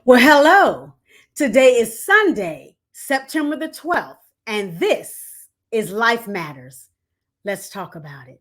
Well, hello. Today is Sunday, September the 12th, and this is Life Matters. Let's talk about it.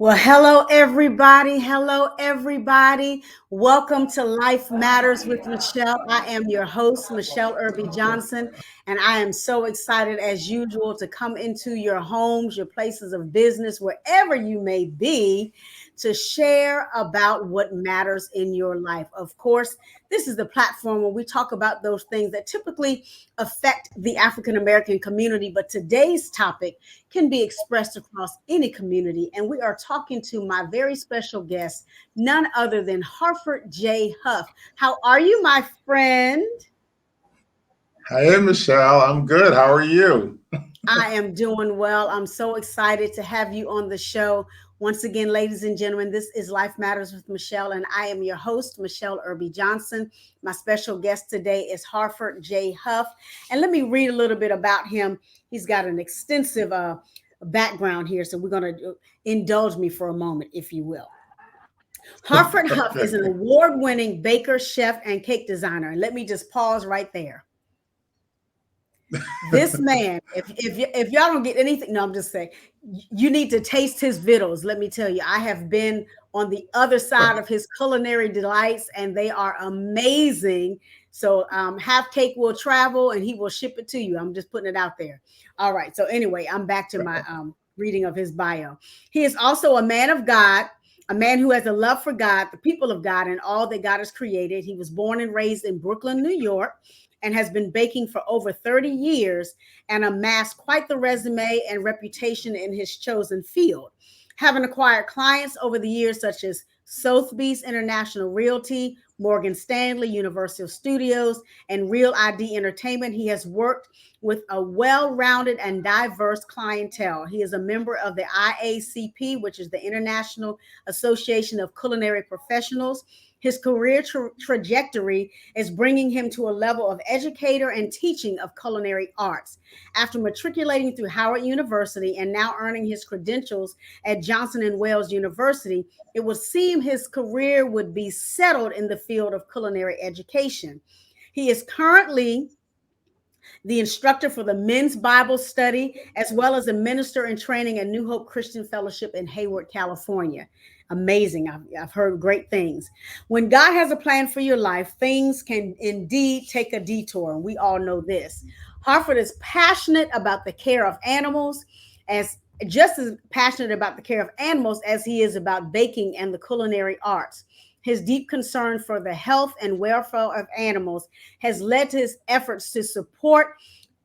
Well, hello, everybody. Hello, everybody. Welcome to Life Matters with Michelle. I am your host, Michele Irby Johnson, and I am so excited, as usual, to come into your homes, your places of business, wherever you may be, to share about what matters in your life. Of course, this is the platform where we talk about those things that typically affect the African American community, but today's topic can be expressed across any community. And we are talking to my very special guest, none other than Hartford J. Hough. How are you, my friend? Hey, Michelle. I'm good. How are you? I am doing well. I'm so excited to have you on the show. Once again, ladies and gentlemen, this is Life Matters with Michelle, and I am your host, Michele Irby Johnson. My special guest today is Hartford J. Hough. And let me read a little bit about him. He's got an extensive background here, so we're going to indulge me for a moment, if you will. Hartford Hough is an award-winning baker, chef, and cake designer. And let me just pause right there. This man, if y'all don't get anything, no, I'm just saying, you need to taste his vittles. Let me tell you, I have been on the other side of his culinary delights, and they are amazing. So, Half Cake will travel, and he will ship it to you. I'm just putting it out there. All right. So anyway, I'm back to my reading of his bio. He is also a man of God. A man who has a love for God, the people of God, and all that God has created. He was born and raised in Brooklyn, New York, and has been baking for over 30 years and amassed quite the resume and reputation in his chosen field. Having acquired clients over the years such as Sotheby's International Realty, Morgan Stanley, Universal Studios, and Real ID Entertainment, he has worked with a well-rounded and diverse clientele. He is a member of the IACP, which is the International Association of Culinary Professionals. His career trajectory is bringing him to a level of educator and teaching of culinary arts. After matriculating through Howard University and now earning his credentials at Johnson and Wales University, it would seem his career would be settled in the field of culinary education. He is currently the instructor for the men's Bible study, as well as a minister in training at New Hope Christian Fellowship in Hayward, California. Amazing. I've heard great things. When God has a plan for your life, things can indeed take a detour. And we all know this. Hartford is passionate about the care of animals, as just as passionate about the care of animals as he is about baking and the culinary arts. His deep concern for the health and welfare of animals has led to his efforts to support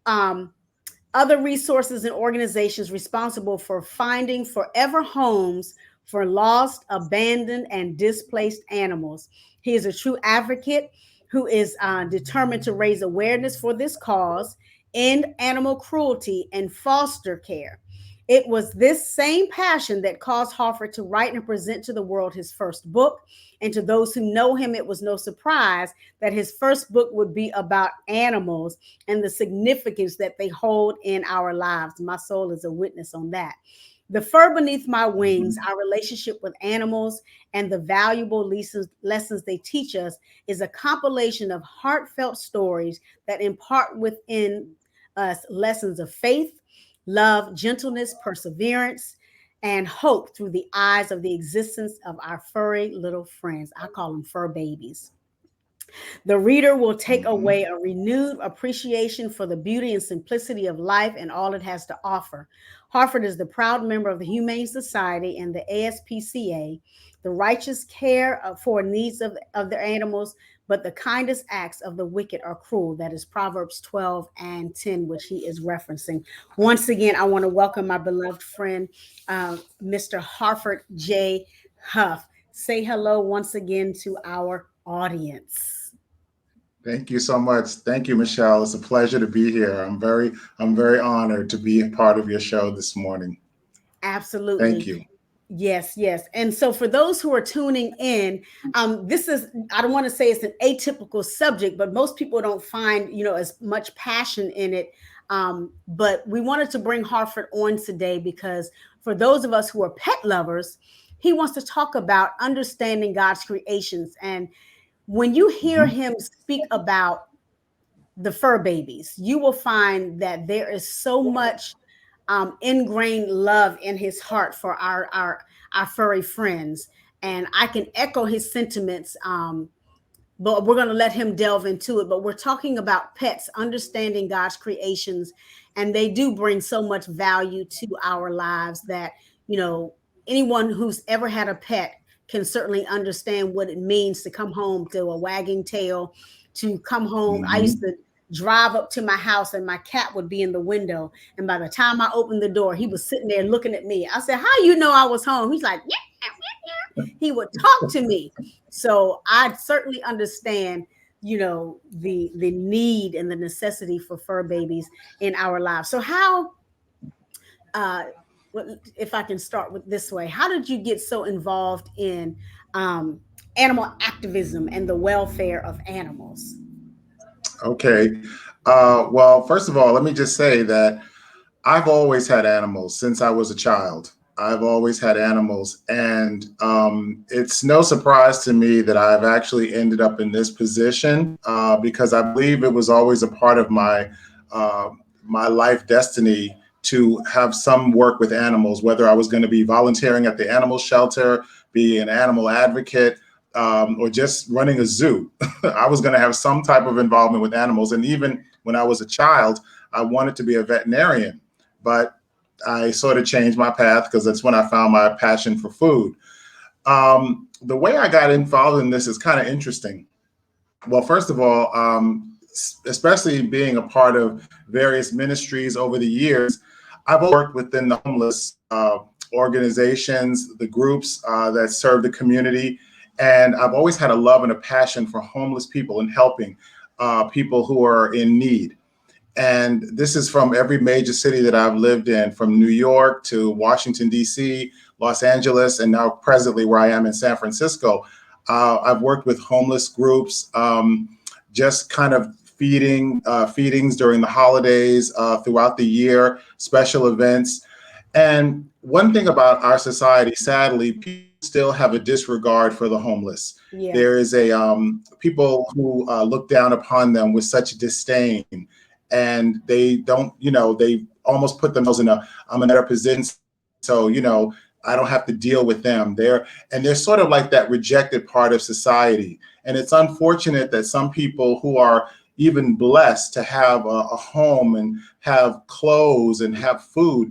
other resources and organizations responsible for finding forever homes for lost, abandoned, and displaced animals. He is a true advocate who is determined to raise awareness for this cause, end animal cruelty, and foster care. It was this same passion that caused Hartford to write and present to the world his first book. And to those who know him, it was no surprise that his first book would be about animals and the significance that they hold in our lives. My soul is a witness on that. The Fur Beneath My Wings, our relationship with animals, and the valuable lessons they teach us is a compilation of heartfelt stories that impart within us lessons of faith, love, gentleness, perseverance, and hope through the eyes of the existence of our furry little friends. I call them fur babies. The reader will take Hmm. away a renewed appreciation for the beauty and simplicity of life and all it has to offer. Hartford is the proud member of the Humane Society and the ASPCA. The righteous care for needs of their animals, but the kindest acts of the wicked are cruel. That is Proverbs 12 and 10, which he is referencing. Once again, I want to welcome my beloved friend, Mr. Hartford J. Hough. Say hello once again to our audience. Thank you so much. Thank you, Michelle. It's a pleasure to be here. I'm very honored to be a part of your show this morning. Thank Absolutely. you. Yes, yes. And so for those who are tuning in, this is, I don't want to say it's an atypical subject, but most people don't find, as much passion in it. But we wanted to bring Hartford on today because for those of us who are pet lovers, he wants to talk about understanding God's creations. And when you hear Mhm. him speak about the fur babies, you will find that there is so much ingrained love in his heart for our furry friends, and I can echo his sentiments. But we're going to let him delve into it. But we're talking about pets, understanding God's creations, and they do bring so much value to our lives that, you know, anyone who's ever had a pet can certainly understand what it means to come home to a wagging tail, to come home. I used Mhm. to drive up to my house and my cat would be in the window. And by the time I opened the door, he was sitting there looking at me. I said, "How you know I was home?" He's like, "Yeah, yeah, yeah." He would talk to me. So I certainly understand, the need and the necessity for fur babies in our lives. So how uh if I can start with this way, how did you get so involved in um animal activism and the welfare of animals? Okay. Well, first of all, let me just say that I've always had animals since I was a child. I've always had animals, and it's no surprise to me that I've actually ended up in this position because I believe it was always a part of uh, my life destiny to have some work with animals. Whether I was going to be volunteering at the animal shelter, be an animal advocate, or just running a zoo, I was going to have some type of involvement with animals. And even when I was a child, I wanted to be a veterinarian, but I sort of changed my path because that's when I found my passion for food. The way I got involved in this is kind of interesting. Well, first of all, especially being a part of various ministries over the years, I've worked within the homeless organizations, the groups that serve the community. And I've always had a love and a passion for homeless people and helping people who are in need. And this is from every major city that I've lived in, from New York to Washington, D.C., Los Angeles, and now presently where I am in San Francisco. I've worked with homeless groups, just kind of feedings during the holidays, throughout the year, special events. And one thing about our society, sadly, people still have a disregard for the homeless. Yeah, There is a people who look down upon them with such disdain, and they don't, they almost put themselves in a I'm in a better position, so I don't have to deal with them. They're sort of like that rejected part of society, and it's unfortunate that some people who are even blessed to have a home and have clothes and have food,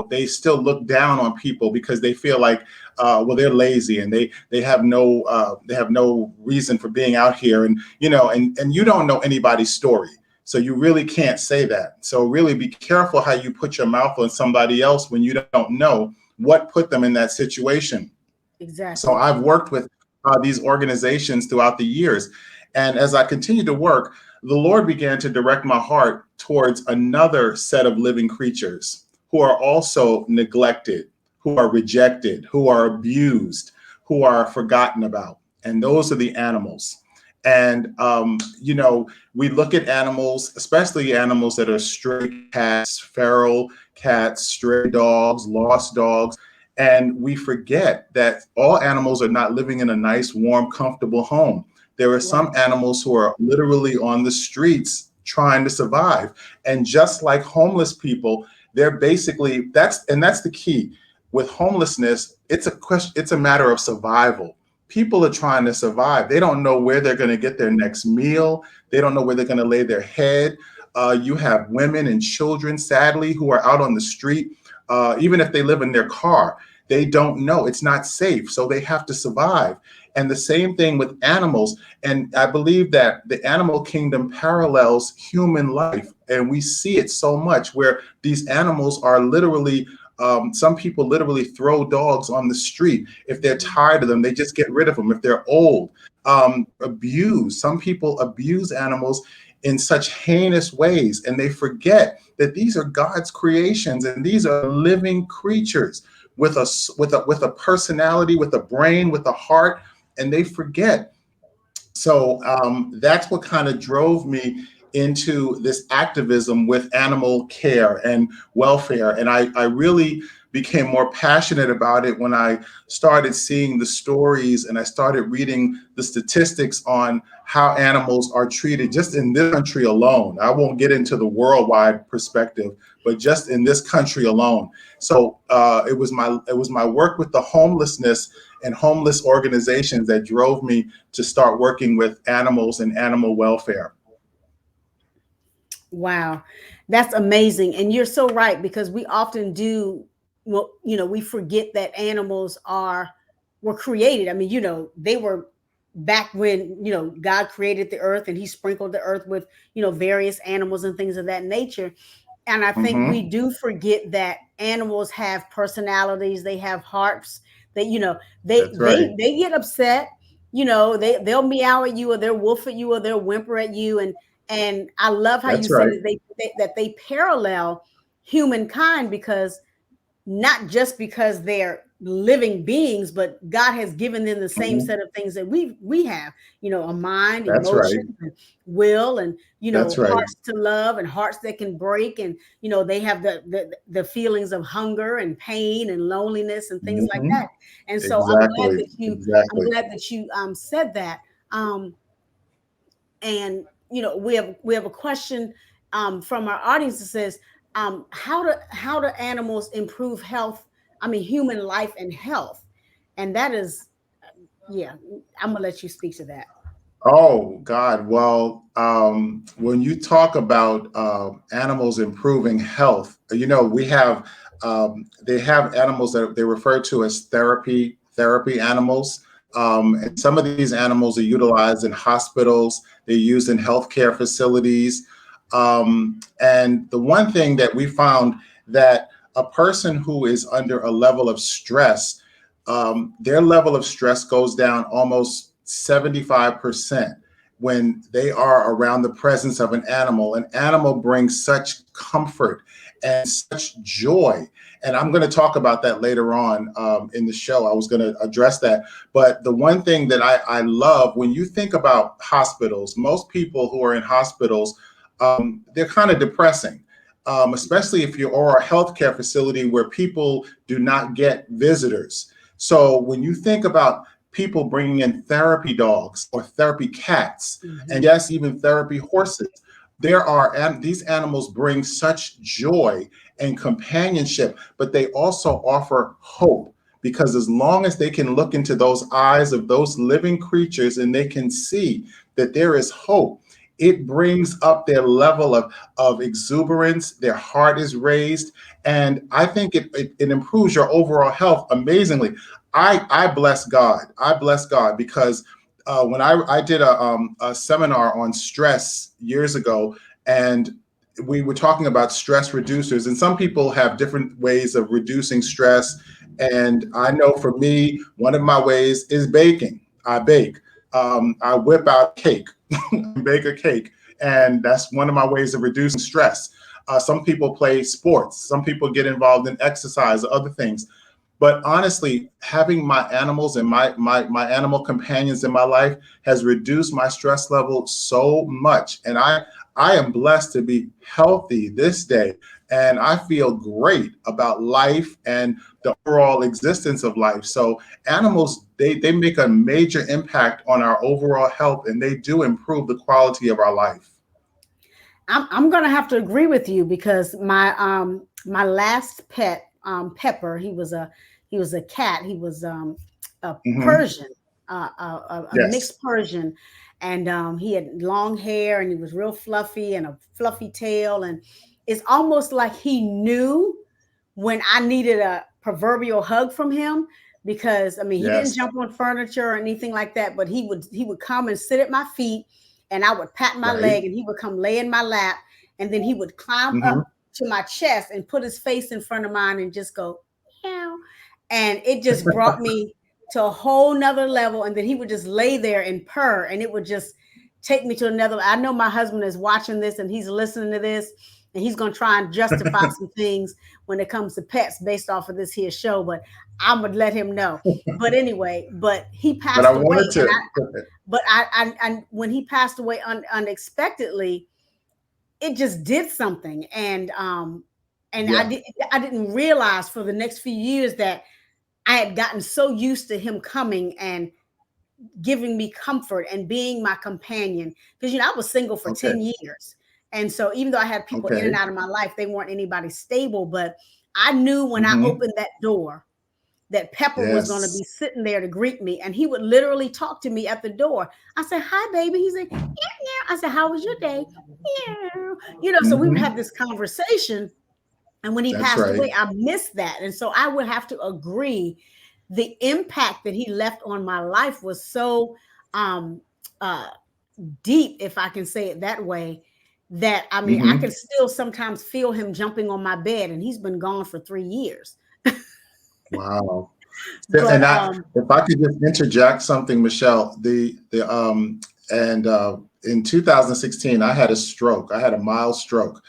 they still look down on people because they feel like, well, they're lazy and they have no reason for being out here, and and you don't know anybody's story. So you really can't say that. So really be careful how you put your mouth on somebody else when you don't know what put them in that situation. So exactly. I've worked with these organizations throughout the years. And as I continued to work, the Lord began to direct my heart towards another set of living creatures who are also neglected, who are rejected, who are abused, who are forgotten about. And those are the animals. And, we look at animals, especially animals that are stray cats, feral cats, stray dogs, lost dogs, and we forget that all animals are not living in a nice, warm, comfortable home. There are some Right. animals who are literally on the streets trying to survive. And just like homeless people, they're basically that's the key. With homelessness, it's a matter of survival. people are trying to survive. They don't know where they're going to get their next meal. They don't know where they're going to lay their head. You have women and children, sadly, who are out on the street. Even if they live in their car, they don't know. It's not safe. So they have to survive. And the same thing with animals. And I believe that the animal kingdom parallels human life. And we see it so much where these animals are literally, some people literally throw dogs on the street. If they're tired of them, they just get rid of them. If they're old, abuse. Some people abuse animals in such heinous ways, and they forget that these are God's creations and these are living creatures with a personality, with a brain, with a heart, and they forget. So that's what kind of drove me into this activism with animal care and welfare. And I really became more passionate about it when I started seeing the stories and I started reading the statistics on how animals are treated just in this country alone. I won't get into the worldwide perspective, but just in this country alone. So it was my work with the homelessness and homeless organizations that drove me to start working with animals and animal welfare. Wow, that's amazing. And you're so right, because we often do, well, we forget that animals were created. I mean, they were back when, God created the earth and he sprinkled the earth with, various animals and things of that nature. And I think we Hmm. do forget that animals have personalities, they have hearts. That they That's right. they get upset. They'll meow at you, or they'll wolf at you, or they'll whimper at you. And I love how you That's said right. that they parallel humankind, because not just because they're living beings, but God has given them the same Hmm. set of things that we have, a mind, That's right. emotions, and will, and That's right. hearts to love and hearts that can break. And they have the feelings of hunger and pain and loneliness and things like Hmm. that. And so Exactly. I'm Exactly. glad that you said that. And we have a question from our audience that says, how do animals improve health, I mean human life and health? And that is, yeah, I'm gonna let you speak to that. Oh God. Well, when you talk about animals improving health, they have animals that they refer to as therapy animals. And some of these animals are utilized in hospitals. They're used in healthcare facilities. And the one thing that we found, that a person who is under a level of stress, their level of stress goes down almost 75% when they are around the presence of an animal. An animal brings such comfort and such joy. And I'm going to talk about that later on in the show. I was going to address that. But the one thing that I love, when you think about hospitals, most people who are in hospitals, they're kind of depressing. Especially if you're or a healthcare facility where people do not get visitors. So when you think about people bringing in therapy dogs or therapy cats, and Hmm. yes, even therapy horses, and these animals bring such joy and companionship, but they also offer hope, because as long as they can look into those eyes of those living creatures and they can see that there is hope, it brings up their level of exuberance. Their heart is raised, and I think it improves your overall health amazingly. I bless God. I bless God because when I did a seminar on stress years ago, and we were talking about stress reducers, and some people have different ways of reducing stress. And I know for me, one of my ways is baking. I bake. I whip out cake, bake a cake, and that's one of my ways of reducing stress. Some people play sports. Some people get involved in exercise or other things. But honestly, having my animals and my animal companions in my life has reduced my stress level so much. And I am blessed to be healthy this day. And I feel great about life and the overall existence of life. So animals, they make a major impact on our overall health, and they do improve the quality of our life. I'm gonna have to agree with you, because my last pet, Pepper, he was a cat. He was a Hmm. Persian. a Yes. mixed Persian, and he had long hair and he was real fluffy and a fluffy tail, and it's almost like he knew when I needed a proverbial hug from him, because I mean he didn't Yes. jump on furniture or anything like that, but he would come and sit at my feet, and I would pat my Right. leg and he would come lay in my lap, and then he would climb up Hmm. to my chest and put his face in front of mine and just go meow, and it just brought me to a whole nother level. And then he would just lay there and purr, and it would just take me to another. I know my husband is watching this and he's listening to this, and he's going to try and justify some things when it comes to pets based off of this here show, but I'm gonna let him know. But anyway, but he But I passed away, wanted and to. when he passed away unexpectedly, it just did something, and Yeah. I didn't realize for the next few years that I had gotten so used to him coming and giving me comfort and being my companion, because I was single for Okay. 10 years, and so even though I had people in and Okay. out of my life, they weren't anybody stable, but I knew when I Hmm. opened that door that Pepper was going to Yes. be sitting there to greet me, and he would literally talk to me at the door. I said, "Hi, baby." He said, "Yeah, yeah." I said, "How was your day?" Yeah. So we would have Hmm. this conversation, and when he That's passed right. away, I missed that. And so I would have to agree, the impact that he left on my life was so um uh deep, if I can say it that way, that I mean I can Hmm. still sometimes feel him jumping on my bed, and he's been gone for 3 years. Wow. But And if I could just interject something, Michelle, the and in 2016, I had a stroke. I had a mild stroke,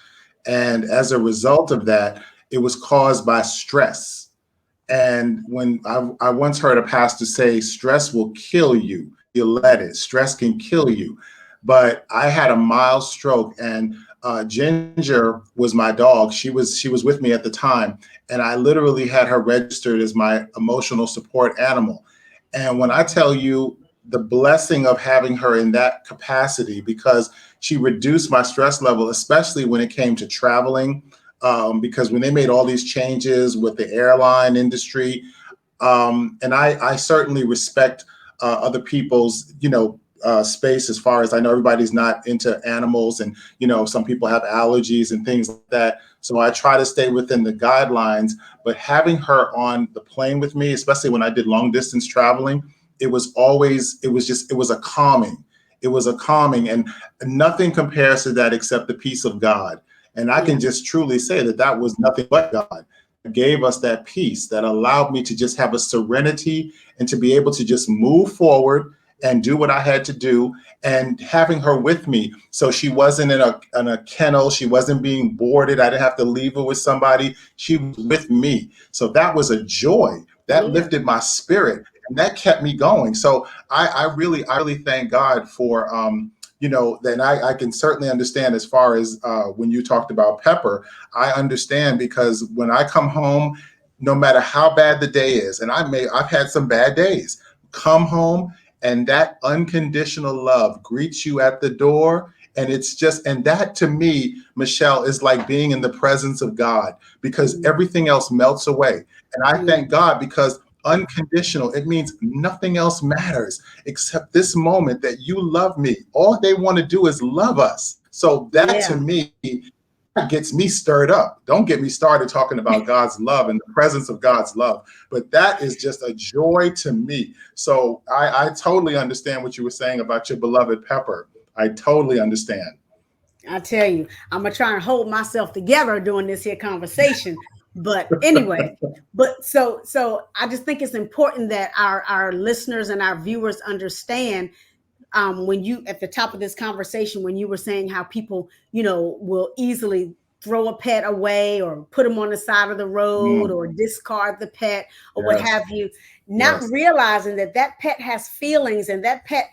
and as a result of that, it was caused by stress. And when I once heard a pastor say, stress will kill you if you let it. Stress can kill you. But I had a mild stroke, and Ginger was my dog. She was with me at the time, and I literally had her registered as my emotional support animal. And when I tell you the blessing of having her in that capacity, because she reduced my stress level, especially when it came to traveling, because when they made all these changes with the airline industry, and I certainly respect other people's, space, as far as I know, everybody's not into animals, and some people have allergies and things like that. So I try to stay within the guidelines. But having her on the plane with me, especially when I did long distance traveling, it was a calming. It was a calming, and nothing compares to that except the peace of God. And I can yeah, just truly say that that was nothing but God that gave us that peace, that allowed me to just have a serenity and to be able to just move forward and do what I had to do. And having her with me, so she wasn't in a kennel, she wasn't being boarded, I didn't have to leave her with somebody. She was with me. So that was a joy that yeah, lifted my spirit, and that kept me going. So I really thank God for then I can certainly understand, as far as when you talked about Pepper. I understand, because when I come home, no matter how bad the day is, and I've had some bad days, come home and that unconditional love greets you at the door. And it's just, and that to me, Michelle, is like being in the presence of God, because mhm, everything else melts away. And I yeah, thank God, because unconditional, it means nothing else matters except this moment that you love me. All they want to do is love us. So that to yeah. me, that gets me stirred up. Don't get me started talking about God's love and the presence of God's love. But that is just a joy to me. So I totally understand what you were saying about your beloved Pepper. I totally understand. I tell you, I'm gonna try and hold myself together during this here conversation. But anyway, so I just think it's important that our listeners and our viewers understand, when you at the top of this conversation, when you were saying how people will easily throw a pet away or put them on the side of the road Mm, or discard the pet or what yes, have you, not yes. realizing that that pet has feelings and that pet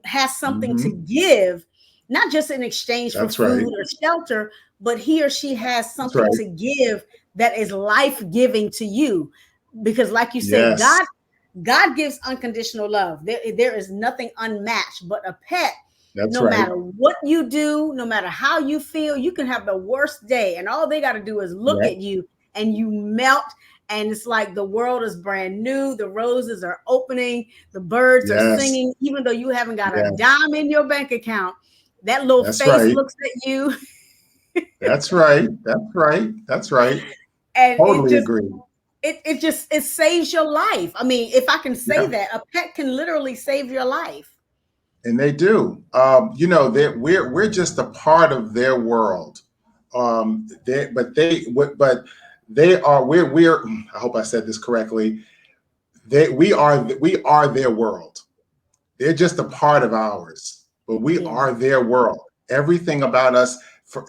has something to Hmm. give, not just in exchange for That's right. food or shelter, but he or she has That's something right. to give that is life-giving to you. Because like you said, Yes, God gives unconditional love. There is nothing unmatched, but a pet, that's no right. matter what you do, no matter how you feel, you can have the worst day, and all they got to do is look Yep. at you and you melt, and it's like the world is brand new. The roses are opening, the birds are Yes. singing, even though you haven't got a Yeah. dime in your bank account. That little That's face right. looks at you, That's right. That's right. That's right. and Totally agree. it saves your life. I mean, if I can say Yeah. that, a pet can literally save your life. And they do. You know, we're just a part of their world. But they are. We're. I hope I said this correctly. We are their world. They're just a part of ours, but we Yeah, are their world. Everything about us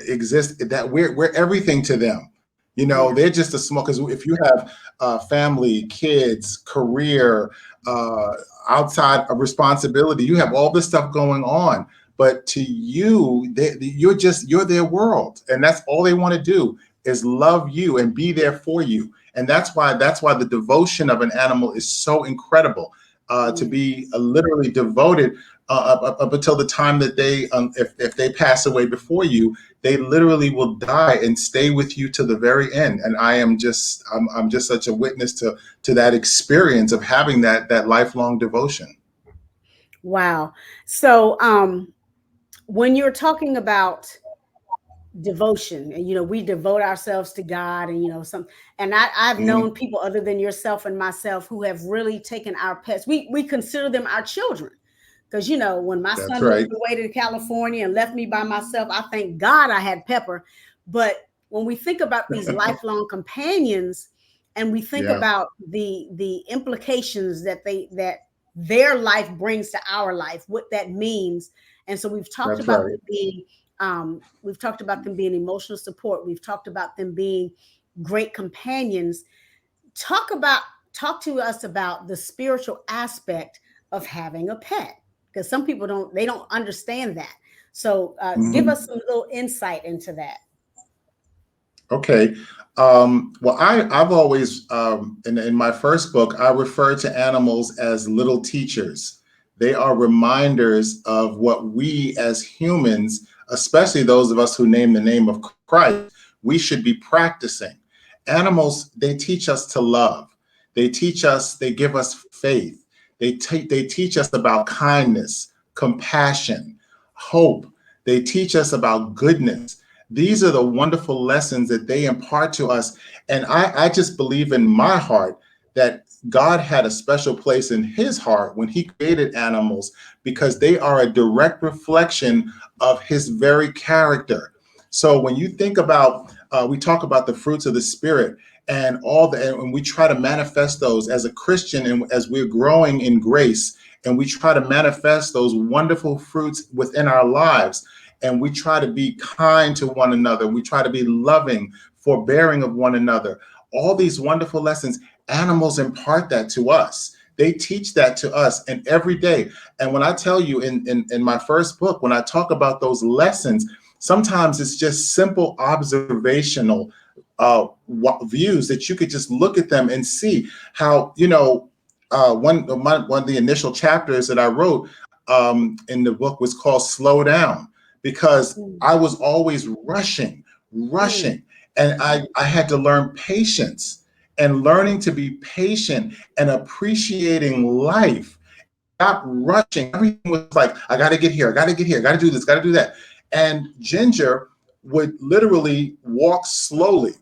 exists. That we're everything to them. You know, yeah, they're just a small. Because if you have family, kids, career, uh, outside of responsibility, you have all this stuff going on. But to you, you're their world, and that's all they want to do is love you and be there for you. And that's why the devotion of an animal is so incredible, to yeah. be literally devoted up until the time that if they pass away before you, they literally will die and stay with you to the very end. And I'm just such a witness to that experience of having that lifelong devotion. Wow. So, when you're talking about devotion, and we devote ourselves to God, and some, and I've known Mhm. people other than yourself and myself who have really taken our pets. We consider them our children, because when my That's son moved right. away to California and left me by myself, I thank God I had Pepper. But when we think about these lifelong companions, and we think Yeah, about the implications that their life brings to our life, what that means. And so that's right. we've talked about them being emotional support. We've talked about them being great companions. talk about Talk to us about the spiritual aspect of having a pet, because some people don't understand that. So give us Mhm. some little insight into that. Okay. Well, I've always, in my first book, I refer to animals as little teachers. They are reminders of what we as humans, especially those of us who name the name of Christ, we should be practicing. Animals, they teach us to love. They teach us, they give us faith. They teach us about kindness, compassion, hope. They teach us about goodness. These are the wonderful lessons that they impart to us. And I just believe in my heart that God had a special place in his heart when he created animals, because they are a direct reflection of his very character. So when you think about, we talk about the fruits of the spirit and and we try to manifest those as a Christian, and as we're growing in grace, and we try to manifest those wonderful fruits within our lives, and we try to be kind to one another. We try to be loving, forbearing of one another. All these wonderful lessons, animals impart that to us. They teach that to us, and every day. And when I tell you in my first book, when I talk about those lessons, sometimes it's just simple observational views that you could just look at them and see how, one of the initial chapters that I wrote in the book was called Slow Down, because Mm, I was always mm. rushing. And I had to learn patience, and learning to be patient and appreciating life. Stop rushing. Everything was like, I got to get here, I got to get here, got to do this, got to do that. And Ginger would literally walk slowly,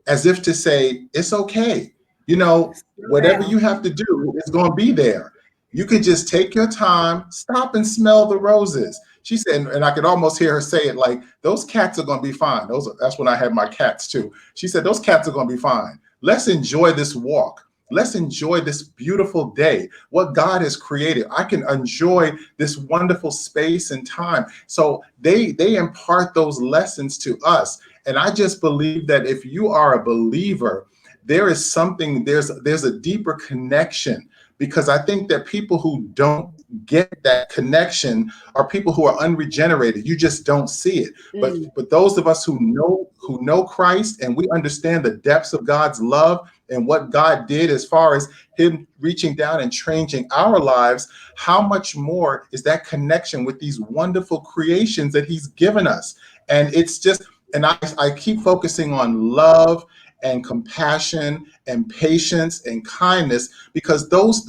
as if to say, it's okay. Slow Whatever you down. have to do is going to be there. You could just take your time, stop and smell the roses. She said, and I could almost hear her say it like, those cats are going to be fine. That's when I had my cats too. She said, those cats are going to be fine. Let's enjoy this walk. Let's enjoy this beautiful day, what God has created. I can enjoy this wonderful space and time. So they impart those lessons to us. And I just believe that if you are a believer, there is something, there's a deeper connection, because I think that people who don't get that connection are people who are unregenerated. You just don't see it. But Mm, those of us who know Christ, and we understand the depths of God's love and what God did as far as him reaching down and changing our lives, how much more is that connection with these wonderful creations that he's given us? And it's just, and I keep focusing on love and compassion and patience and kindness, because those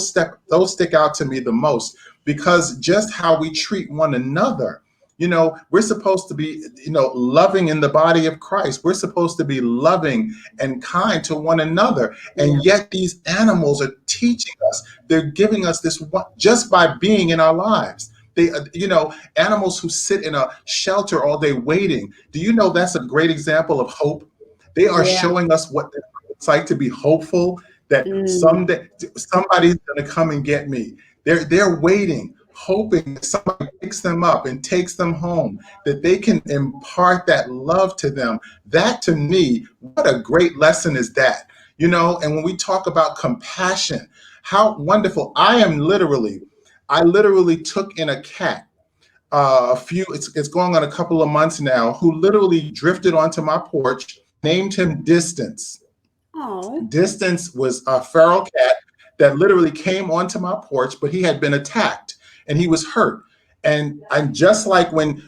stick out to me the most, because just how we treat one another. We're supposed to be, loving in the body of Christ. We're supposed to be loving and kind to one another. Yeah. And yet these animals are teaching us. They're giving us this just by being in our lives. Animals who sit in a shelter all day waiting. Do you know that's a great example of hope? They are Yeah. showing us what it's like to be hopeful, that Mm. someday somebody's going to come and get me. They're waiting, hoping that somebody picks them up and takes them home, that they can impart that love to them. That, to me, what a great lesson is that. And when we talk about compassion, how wonderful. I literally took in a cat, it's going on a couple of months now, who literally drifted onto my porch. Named him Distance. Oh. Distance was a feral cat that literally came onto my porch, but he had been attacked and he was hurt. And just like when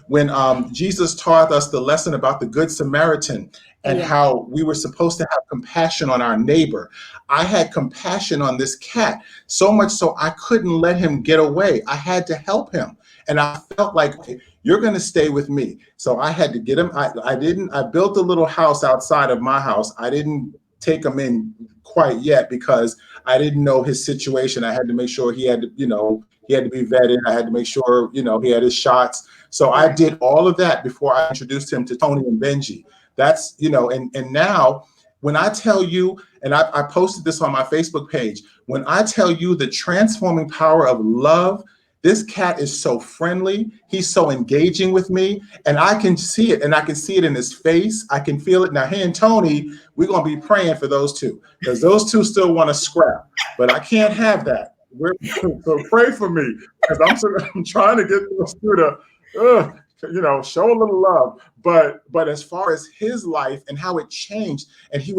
Jesus taught us the lesson about the Good Samaritan and Yeah. how we were supposed to have compassion on our neighbor, I had compassion on this cat, so much so I couldn't let him get away. I had to help him. And I felt like, okay, you're going to stay with me. So I had to get him. I built a little house outside of my house. I didn't take him in quite yet because I didn't know his situation. I had to make sure he had to be vetted. I had to make sure, he had his shots. So I Right. did all of that before I introduced him to Tony and Benji. That's, and now when I tell you, and I posted this on my Facebook page, when I tell you the transforming power of love, this cat is so friendly. He's so engaging with me, and I can see it, and I can see it in his face. I can feel it. Now, he and Tony, we're going to be praying for those two, because those two still want to scrap, but I can't have that. So pray for me, because I'm trying to get those two to, show a little love. But as far as his life and how it changed, and he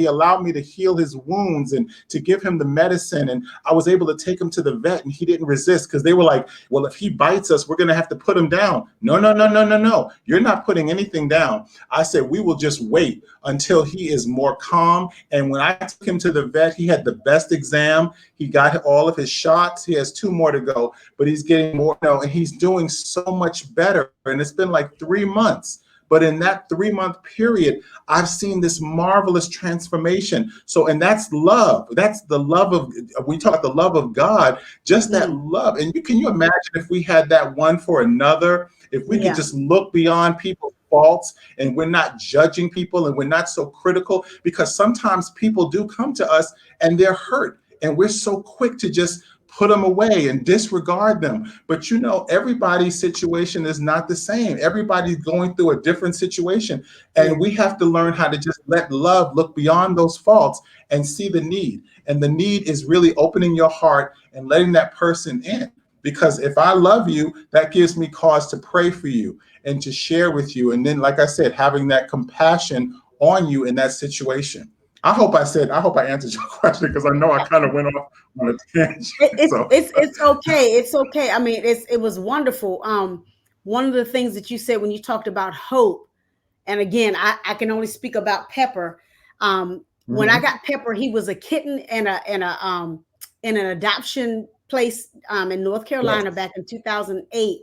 allowed me to heal his wounds and to give him the medicine, and I was able to take him to the vet, and he didn't resist, because they were like, well, if he bites us, we're going to have to put him down. No, no, no, no, no, no. You're not putting anything down. I said, we will just wait until he is more calm. And when I took him to the vet, he had the best exam. He got all of his shots. He has 2 more to go, but he's getting more, and he's doing so much better. And it's been like 3 months. But in that 3-month period, I've seen this marvelous transformation. So, and that's love. That's the love of, we talk about the love of God, just that Mm. love. And can you imagine if we had that one for another, if we could Yeah. just look beyond people's faults, and we're not judging people, and we're not so critical, because sometimes people do come to us and they're hurt, and we're so quick to just put them away and disregard them. But everybody's situation is not the same. Everybody's going through a different situation. Yeah. And we have to learn how to just let love look beyond those faults and see the need. And the need is really opening your heart and letting that person in. Because if I love you, that gives me cause to pray for you and to share with you. And then, like I said, having that compassion on you in that situation. I hope I answered your question, because I know I kind of went off on a tangent. It, it's So it's it's okay. It's okay. I mean, it was wonderful. One of the things that you said when you talked about hope, and again, I can only speak about Pepper. When I mhm. got Pepper, he was a kitten in an adoption place in North Yes. Carolina back in 2008,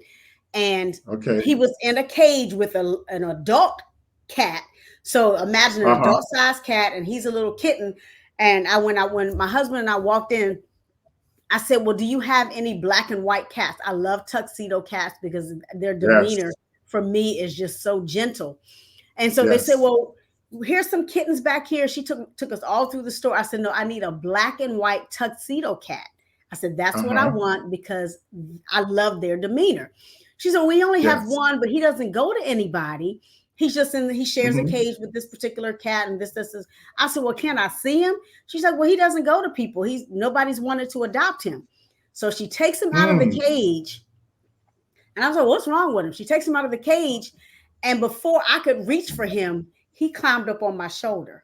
and Okay. he was in a cage with an adult cat. So imagine an Uh-huh. adult sized cat, and he's a little kitten. And when my husband and I walked in, I said, "Well, do you have any black and white cats? I love tuxedo cats because their Yes. demeanor for me is just so gentle." And so they said, Yes. "Well, here's some kittens back here." She took us all through the store. I said, "No, I need a black and white tuxedo cat." I said, "That's what I Uh-huh. want because I love their demeanor." She said, "We only have Yes. one, but he doesn't go to anybody. He shares a Hmm. cage with this particular cat and this." I said, "Well, can I see him?" She's like, "Well, he doesn't go to people. Nobody's wanted to adopt him." So she takes him out of the Mm. cage, and I was like, "What's wrong with him?" She takes him out of the cage, and before I could reach for him, he climbed up on my shoulder.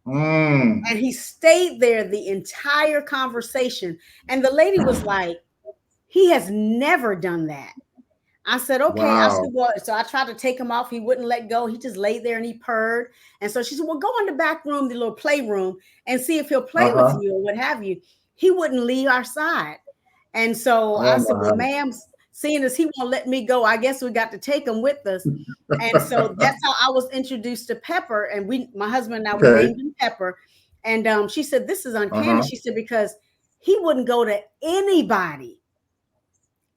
Mm. And he stayed there the entire conversation. And the lady was like, "He has never done that." I said, okay. I said, Wow. well, so I tried to take him off. He wouldn't let go. He just laid there and he purred. And so she said, well, go in the back room, the little playroom, and see if he'll play with Uh-huh. you or what have you. He wouldn't leave our side. And so I Oh said, well, my. ma'am, seeing as he won't let me go, I guess we got to take him with us. And so that's how I was introduced to Pepper. And my husband and I, we Okay. named him Pepper. And she said, this is uncanny. Uh-huh. She said, because he wouldn't go to anybody,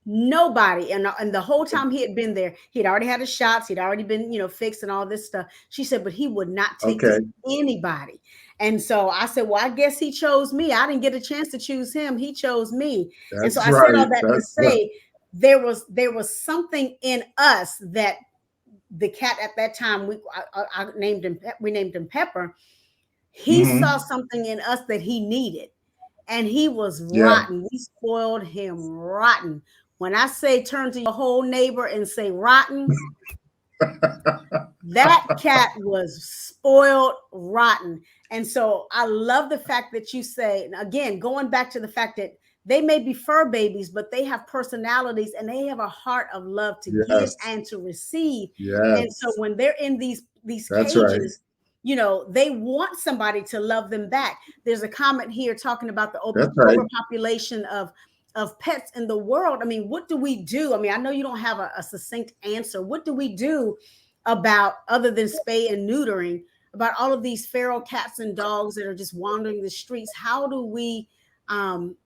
nobody. And the whole time he had been there, he'd already had his shots, he'd already been, fixed and all this stuff. She said, but he would not take to Okay. anybody. And so I said, well, I guess he chose me. I didn't get a chance to choose him. He chose me. And so That's I said right. all that to That's right. say there was something in us that the cat at that time, I named him, we named him Pepper. He saw Hmm. something in us that he needed, and he was Yeah. rotten. We spoiled him rotten. When I say turn to your whole neighbor and say rotten, that cat was spoiled rotten. And so I love the fact that you say, and again, going back to the fact that they may be fur babies, but they have personalities and they have a heart of love to give Yes. and to receive. And so Yes. when they're in these That's right. cages, they want somebody to love them back. There's a comment here talking about the That's right. overpopulation of pets in the world. I mean, what do we do? I mean, I know you don't have a succinct answer. What do we do about, other than spay and neutering, about all of these feral cats and dogs that are just wandering the streets? How do we um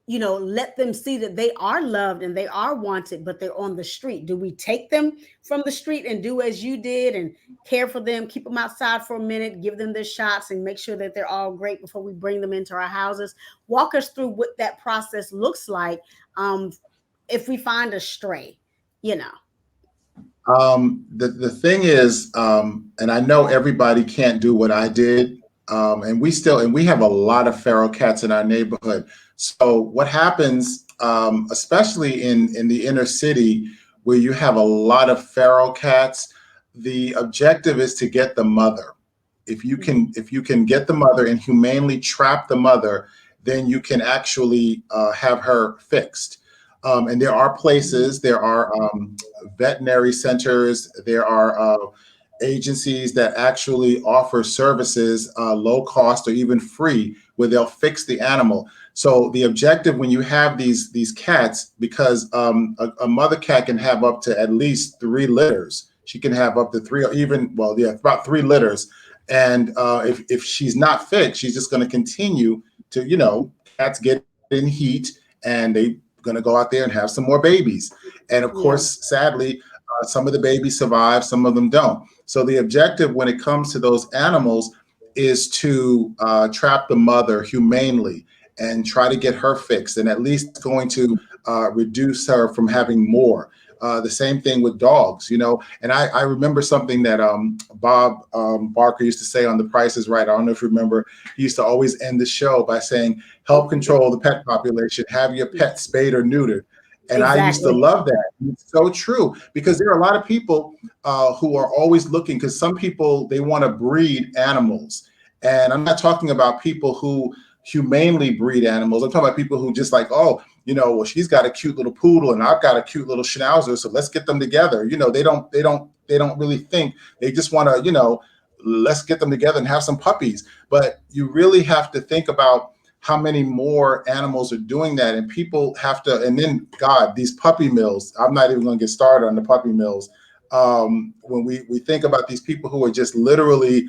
let them see that they are loved and they are wanted, but they're on the street? Do we take them from the street and do as you did and care for them, keep them outside for a minute, give them their shots, and make sure that they're all great before we bring them into our houses? Walk us through what that process looks like, um, if we find a stray, you know. The thing is, and I know everybody can't do what I did, and we have a lot of feral cats in our neighborhood. So what happens, especially in the inner city, where you have a lot of feral cats, the objective is to get the mother. Mhm. If you can get the mother and humanely trap the mother, then you can actually have her fixed. And there are Mhm. places, there are veterinary centers, there are agencies that actually offer services low cost or even free, where they'll fix the animal. So the objective when you have these cats, because a mother cat can have up to at least 3 litters. She can have up to three, or even, well, yeah, about 3 litters. And if she's not fixed, she's just going to continue to, cats get in heat and they going to go out there and have some more babies. And of Yeah. course, sadly, some of the babies survive, some of them don't. So the objective when it comes to those animals is to trap the mother humanely and try to get her fixed, and at least going to reduce her from having more. The same thing with dogs, And I remember something that Bob Barker used to say on The Price is Right. I don't know if you remember. He used to always end the show by saying, "Help Yep. control the pet population. Have your pet Yes. spayed or neutered." And I used to Exactly. love that. It's so true, because there are a lot of people who are always looking, because some people, they want to breed animals. And I'm not talking about people who humanely breed animals. I'm talking about people who just like, oh, well, she's got a cute little poodle and I've got a cute little schnauzer, so let's get them together. They don't really think. They just want to, let's get them together and have some puppies. But you really have to think about how many more animals are doing that, and people have to. And then, God, these puppy mills. I'm not even going to get started on the puppy mills. When we think about these people who are just literally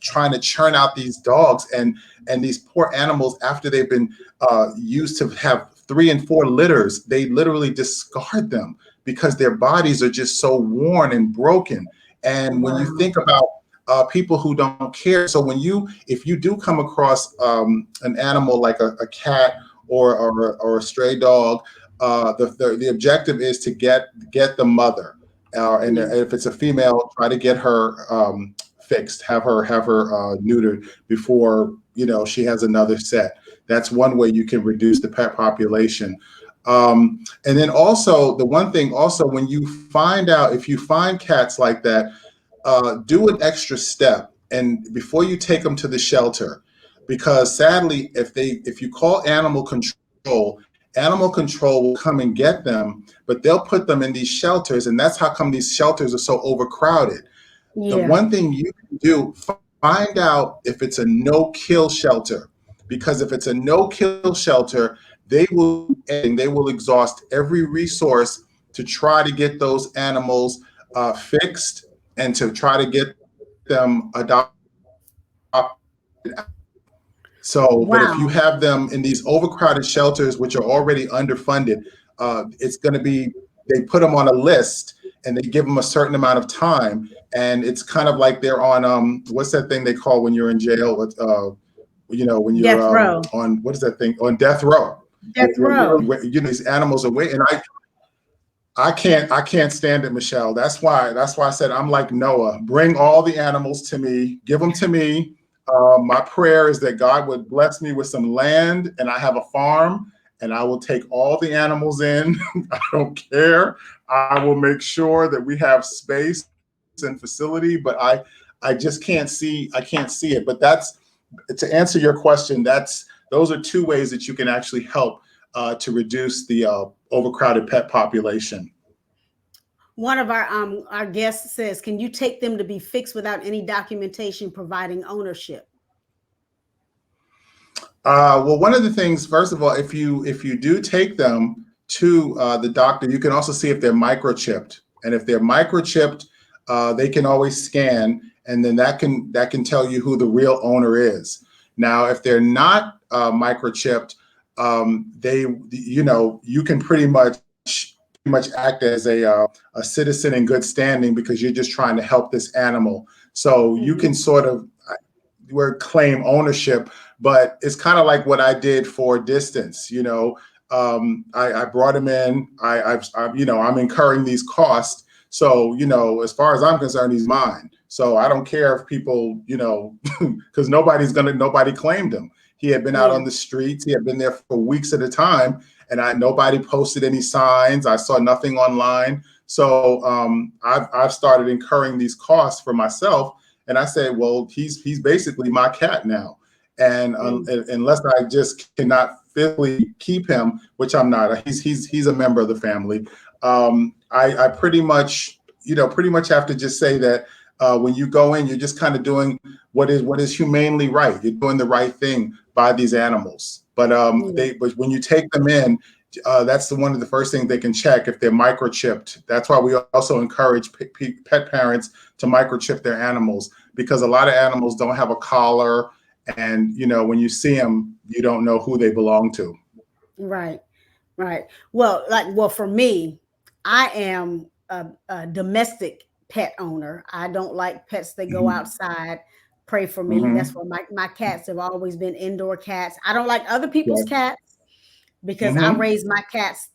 trying to churn out these dogs, and these poor animals, after they've been used to have 3 and 4 litters, they literally discard them because their bodies are just so worn and broken. And when you Wow. think about people who don't care, so if you do come across an animal like a cat or a stray dog, the objective is to get the mother, and Yeah. if it's a female, try to get her fixed, have her neutered before she has another set. That's one way you can reduce the pet population. And then also, the one thing also, when you find out, if you find cats like that, do an extra step and before you take them to the shelter, because sadly, if you call animal control animal control will come and get them, but they'll put them in these shelters. And that's how come these shelters are so overcrowded. The Yeah. one thing you can do, find out if it's a no-kill shelter, because if it's a no-kill shelter, they will exhaust every resource to try to get those animals fixed and to try to get them adopted. So, but if you Wow. have them in these overcrowded shelters, which are already underfunded, it's going to be, they put them on a list and they give them a certain amount of time. And it's kind of like they're on, what's that thing they call when you're in jail? When you're Death row. on, what is that thing? On death row. Death row. These animals are waiting. I can't stand it, Michelle. That's why I said I'm like Noah. Bring all the animals to me. Give them to me. My prayer is that God would bless me with some land, and I have a farm, and I will take all the animals in. I don't care. I will make sure that we have space and facility. But I just can't see it. But that's, to answer your question. Those are two ways that you can actually help to reduce the overcrowded pet population. One of our guests says, "Can you take them to be fixed without any documentation providing ownership?" Well, one of the things, first of all, if you do take them to the doctor, you can also see if they're microchipped, and if they're microchipped, they can always scan, and then that can tell you who the real owner is. Now, if they're not microchipped, you can pretty much act as a citizen in good standing because you're just trying to help this animal. So you Mhm. can sort of claim ownership, but it's kind of like what I did for distance. I brought him in. I'm incurring these costs. So as far as I'm concerned, he's mine. So I don't care if people, because nobody claimed him. He had been out Yeah. on the streets. He had been there for weeks at a time, and nobody posted any signs. I saw nothing online. So I've started incurring these costs for myself, and I say, well, he's basically my cat now, and Mm. unless I just cannot physically keep him, which I'm not, he's a member of the family. I pretty much have to just say that when you go in, you're just kind of doing what is humanely right. You're doing the right thing by these animals. Yeah. But when you take them in, that's one of the first things they can check if they're microchipped. That's why we also encourage pet parents to microchip their animals, because a lot of animals don't have a collar, and when you see them, you don't know who they belong to. Right. Right. Well, for me, I am a domestic pet owner. I don't like pets that go Hmm. outside. Pray for me. That's Hmm. why my cats have always been indoor cats. I don't like other people's Right. cats because I Hmm. raised my cats,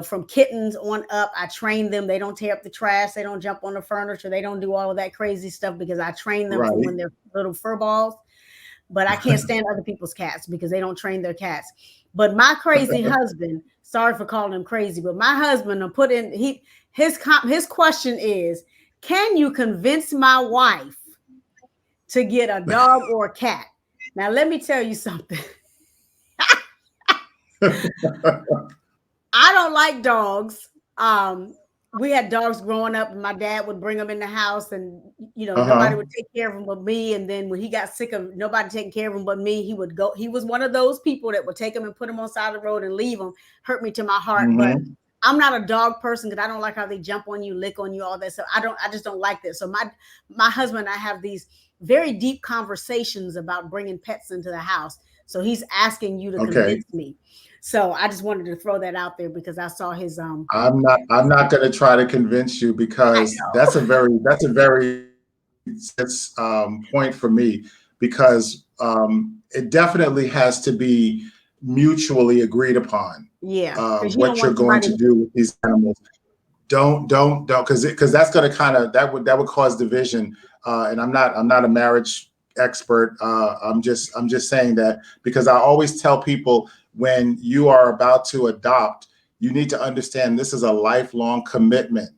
from kittens on up. I train them. They don't tear up the trash. They don't jump on the furniture. They don't do all of that crazy stuff because I train them from Right. when they're little fur balls. But I can't stand other people's cats because they don't train their cats. But my crazy husband, sorry for calling him crazy, but my husband put in his question is, can you convince my wife to get a dog or a cat? Now let me tell you something. I don't like dogs. We had dogs growing up, and my dad would bring them in the house, and nobody Uh-huh. would take care of them but me. And then when he got sick of nobody taking care of him but me, he would go. He was one of those people that would take them and put them on the side of the road and leave them. Hurt me to my heart. But Hmm. I'm not a dog person because I don't like how they jump on you, lick on you, all that stuff. I just don't like that. So my husband and I have these very deep conversations about bringing pets into the house. So he's asking you to Okay. convince me. So I just wanted to throw that out there because I saw his I'm not going to try to convince you, I because that's a very point for me, because it definitely has to be mutually agreed upon, yeah, because you don't what you're want going somebody. to do with these animals. Don't, because that's going to kind of, that would cause division. And I'm not a marriage expert. I'm just saying that because I always tell people, when you are about to adopt, you need to understand this is a lifelong commitment,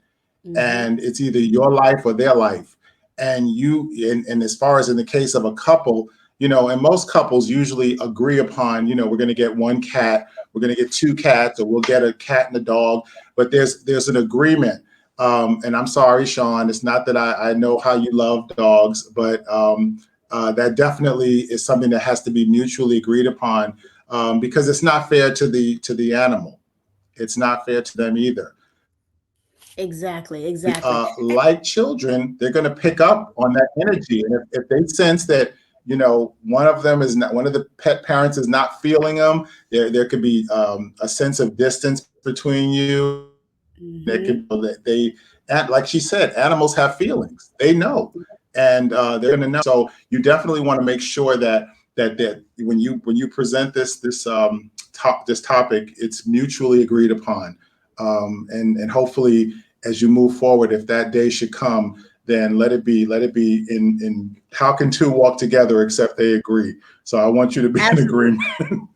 Mhm. and it's either your life or their life. And as far as in the case of a couple, and most couples usually agree upon, we're going to get one cat, we're going to get two cats, or we'll get a cat and a dog. But there's an agreement. And I'm sorry, Sean, it's not that I know how you love dogs, but that definitely is something that has to be mutually agreed upon, because it's not fair to the animal. It's not fair to them either. Exactly, exactly. Like children, they're going to pick up on that energy, and if they sense that one of the pet parents is not feeling them, there could be a sense of distance between you. There could Hmm. that they, and like she said, animals have feelings. They know, and they're going to know. So you definitely want to make sure that when you present this topic, it's mutually agreed upon, and hopefully as you move forward, if that day should come, then let it be in how can two walk together except they agree. So I want you to be in Absolutely. agreement.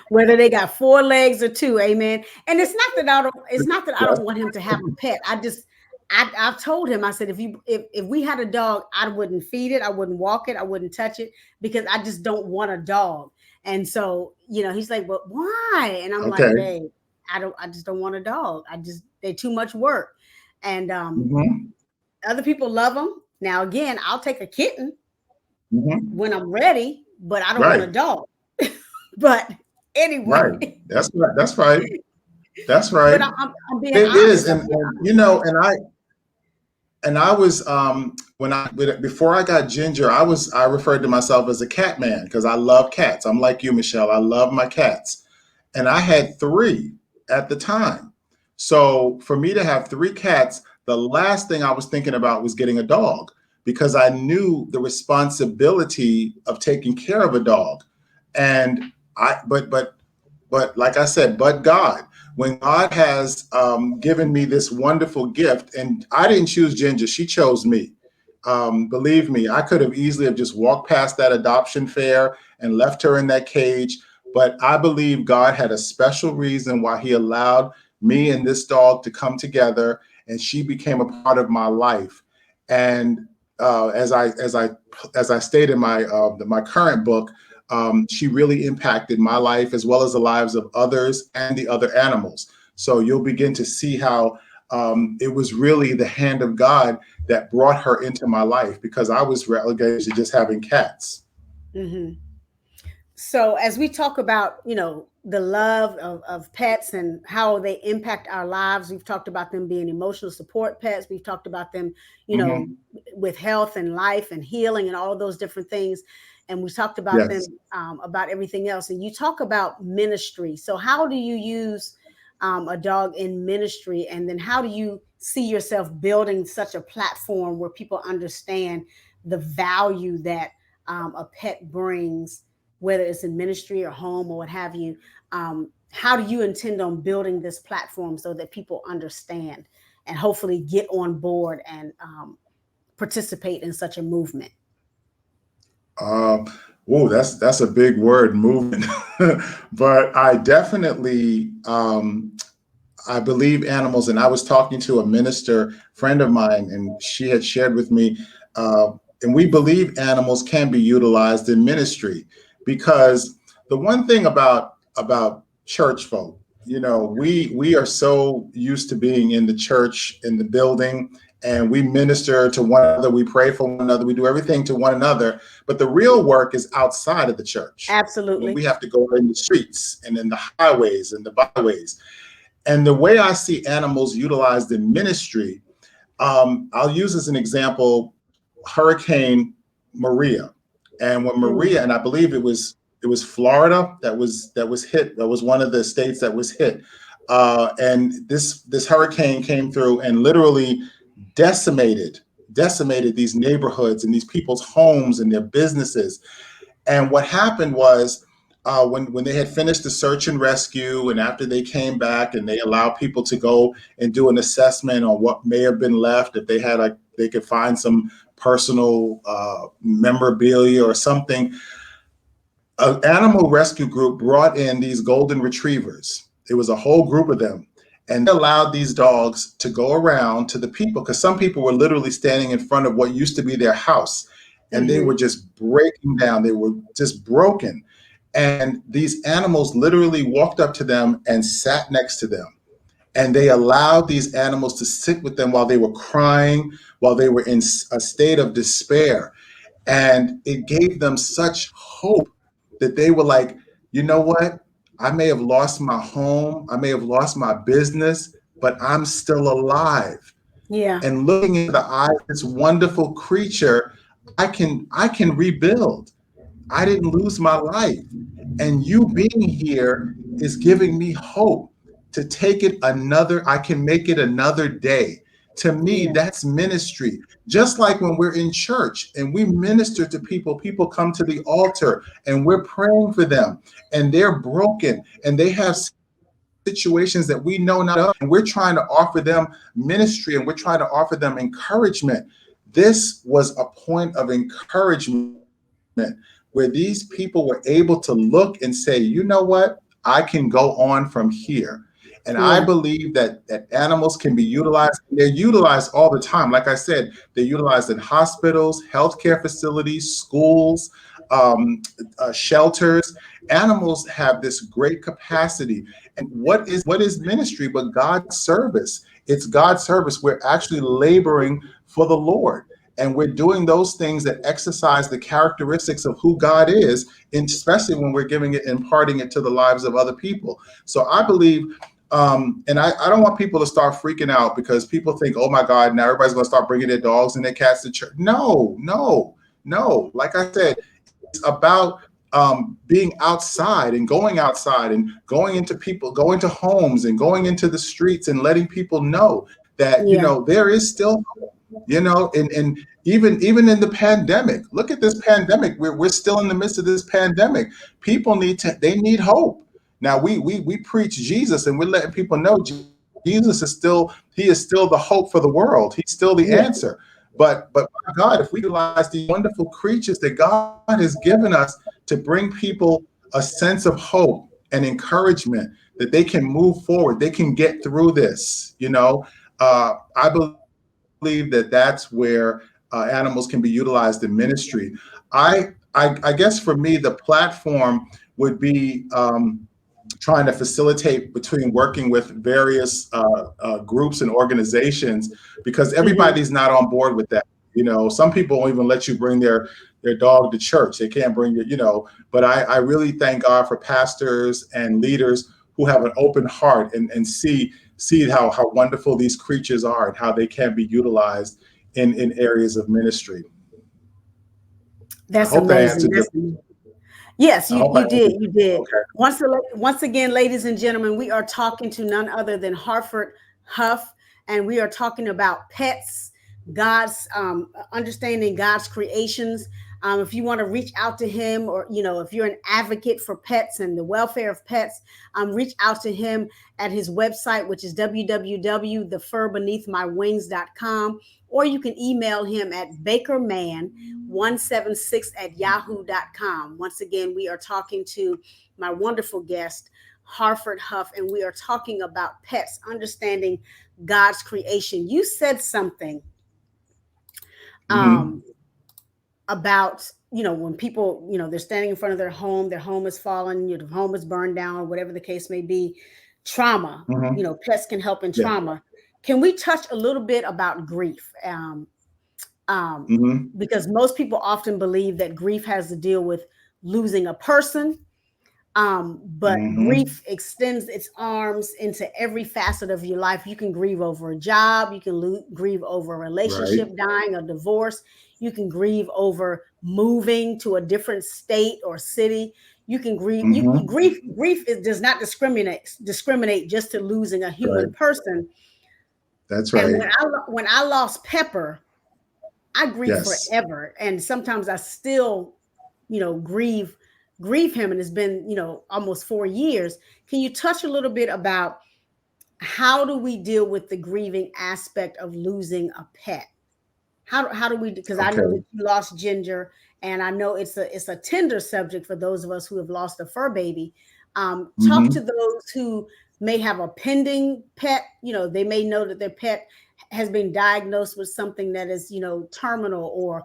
Whether they got four legs or two, amen. And it's not that I Yes. don't want him to have a pet. I've told him, I said, if we had a dog, I wouldn't feed it, I wouldn't walk it, I wouldn't touch it, because I just don't want a dog. And so, he's like, "But why?" And I'm like, Okay. "Babe, I just don't want a dog. They're too much work." And Hmm. other people love them. Now again, I'll take a kitten Hmm. when I'm ready, but I don't want a Right. dog. But Right. anyway, That's right. That's right. That's but right. I'm being It is, honest. I'm and, being and honest. I was before I got Ginger, I referred to myself as a cat man because I love cats. I'm like you, Michelle. I love my cats, and I had three at the time. So for me to have three cats, the last thing I was thinking about was getting a dog because I knew the responsibility of taking care of a dog, and but like I said, but God, when God has given me this wonderful gift, and I didn't choose Ginger, she chose me. Believe me, I could have easily have just walked past that adoption fair and left her in that cage. But I believe God had a special reason why He allowed me and this dog to come together, and she became a part of my life. And as I stated in my current book, she really impacted my life as well as the lives of others and the other animals. So you'll begin to see how it was really the hand of God that brought her into my life because I was relegated to just having cats. Hmm. So as we talk about, the love of pets and how they impact our lives, we've talked about them being emotional support pets. We've talked about them, you know, Hmm. with health and life and healing and all of those different things. And we talked about them, Yes. about everything else. And you talk about ministry. So how do you use a dog in ministry? And then how do you see yourself building such a platform where people understand the value that a pet brings, whether it's in ministry or home or what have you? How do you intend on building this platform so that people understand and hopefully get on board and participate in such a movement? Um, Whoa, that's a big word, movement. But I definitely I believe animals, and I was talking to a minister friend of mine, and she had shared with me, uh, and we believe animals can be utilized in ministry because the one thing about church folk, we are so used to being in the church, in the building, and we minister to one another, we pray for one another, we do everything to one another, but the real work is outside of the church. When we Absolutely. have to go in the streets and in the highways and the byways, and the way I see animals utilized in ministry, I'll use as an example Hurricane Maria. And when Mm, Maria, and I believe it was Florida that was hit. That was one of the states that was hit. And this hurricane came through and literally decimated these neighborhoods and these people's homes and their businesses. And what happened was when they had finished the search and rescue, and after they came back and they allowed people to go and do an assessment on what may have been left, if they could find some personal memorabilia or something, an animal rescue group brought in these golden retrievers. It was a whole group of them. And they allowed these dogs to go around to the people because some people were literally standing in front of what used to be their house and they were hmm just breaking down. They were just broken. And these animals literally walked up to them and sat next to them. And they allowed these animals to sit with them while they were crying, while they were in a state of despair. And it gave them such hope that they were like, you know what? I may have lost my home, I may have lost my business, but I'm still alive. Yeah. And looking into the eyes of this wonderful creature, I can rebuild. I didn't lose my life. And you being here is giving me hope to take it another, I can make it another day. To me, Yeah. that's ministry. Just like when we're in church and we minister to people, people come to the altar and we're praying for them and they're broken and they have situations that we know not of. And we're trying to offer them ministry and we're trying to offer them encouragement. This was a point of encouragement where these people were able to look and say, you know what? I can go on from here. And I Yeah. believe that animals can be utilized. They're utilized all the time. Like I said, they're utilized in hospitals, healthcare facilities, schools, shelters. Animals have this great capacity. And what is ministry but God's service? It's God's service. We're actually laboring for the Lord. And we're doing those things that exercise the characteristics of who God is, and especially when we're giving it, imparting it to the lives of other people. So I believe, and I don't want people to start freaking out because people think, oh my God, now everybody's going to start bringing their dogs and their cats to church. No, no, no. Like I said, it's about being outside and going into people, going to homes and going into the streets and letting people know that, Yeah. there is still, and even in the pandemic, look at this pandemic. We're still in the midst of this pandemic. People they need hope. Now we preach Jesus and we're letting people know he is still the hope for the world. He's still the Yeah. answer. But my God, if we utilize these wonderful creatures that God has given us to bring people a sense of hope and encouragement that they can move forward, they can get through this. I believe that that's where animals can be utilized in ministry. I guess for me, the platform would be trying to facilitate between working with various groups and organizations because Hmm. everybody's not on board with that. Some people won't even let you bring their dog to church. They can't bring but I really thank God for pastors and leaders who have an open heart and see how wonderful these creatures are and how they can be utilized in areas of ministry. I That's hope that amazing. answered your. That's amazing. Yes, I you hope I you did. answered. You did. Okay. Once again, ladies and gentlemen, we are talking to none other than Hartford Hough, and we are talking about pets, God's understanding God's creations. If you want to reach out to him, or if you're an advocate for pets and the welfare of pets, reach out to him at his website, which is www.thefurbeneathmywings.com, or you can email him at bakerman176 at yahoo.com. Once again, we are talking to my wonderful guest, Hartford Hough, and we are talking about pets, understanding God's creation. You said something Mm-hmm. um, about when people they're standing in front of their home is fallen, the home is burned down, whatever the case may be. Trauma, Mm-hmm. pets can help in Yeah. trauma. Can we touch a little bit about grief? um, Mm-hmm. because most people often believe that grief has to deal with losing a person, but Mm-hmm. grief extends its arms into every facet of your life. You can grieve over a job. You can grieve over a Right. relationship dying, a divorce. You can grieve over moving to a different state or city. You can grieve. Mm-hmm. Does not discriminate just to losing a human Right. person. That's And right. when I lost Pepper, I grieve Yes. forever, and sometimes I still, grieve him, and it's been almost 4 years. Can you touch a little bit about how do we deal with the grieving aspect of losing a pet? How do we? Because I know that Okay. you lost Ginger, and I know it's a tender subject for those of us who have lost a fur baby. Talk to Mm-hmm. those who may have a pending pet. They may know that their pet has been diagnosed with something that is, terminal, or,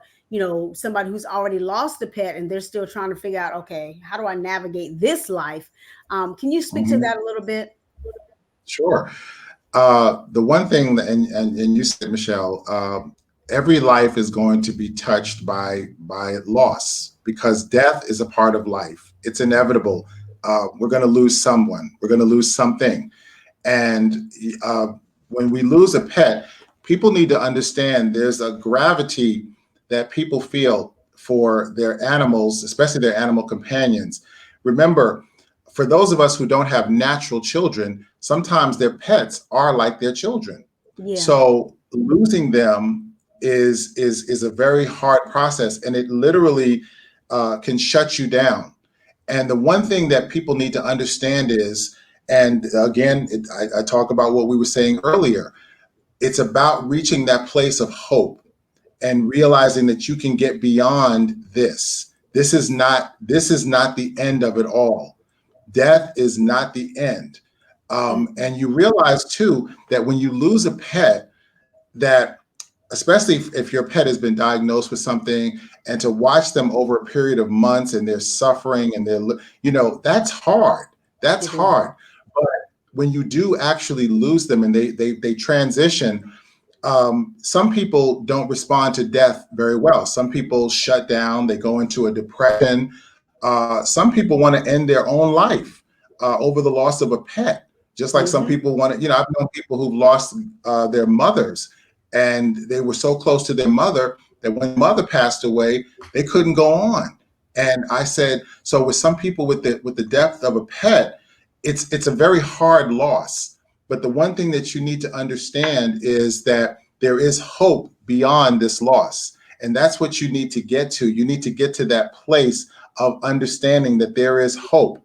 somebody who's already lost a pet and they're still trying to figure out, okay, how do I navigate this life? Can you speak to Mhm. that a little bit? Sure. The one thing, and you said, Michelle, every life is going to be touched by loss, because death is a part of life. It's inevitable. We're going to lose someone. We're going to lose something. And uh, when we lose a pet, people need to understand there's a gravity that people feel for their animals, especially their animal companions. Remember, for those of us who don't have natural children, sometimes their pets are like their children. Yeah. So losing them is a very hard process, and it literally can shut you down. And the one thing that people need to understand is, and again, I talk about what we were saying earlier, it's about reaching that place of hope and realizing that you can get beyond this. This is not the end of it all. Death is not the end. And you realize too that when you lose a pet, that especially if your pet has been diagnosed with something, and to watch them over a period of months and they're suffering and that's hard. That's It is. hard. But when you do actually lose them and they transition, some people don't respond to death very well. Some people shut down, they go into a depression. Some people want to end their own life over the loss of a pet. Just like some Hmm. people want to, I've known people who've lost their mothers, and they were so close to their mother that when their mother passed away, they couldn't go on. And I said, so with some people with the death of a pet, it's a very hard loss. But the one thing that you need to understand is that there is hope beyond this loss. And that's what you need to get to. You need to get to that place of understanding that there is hope.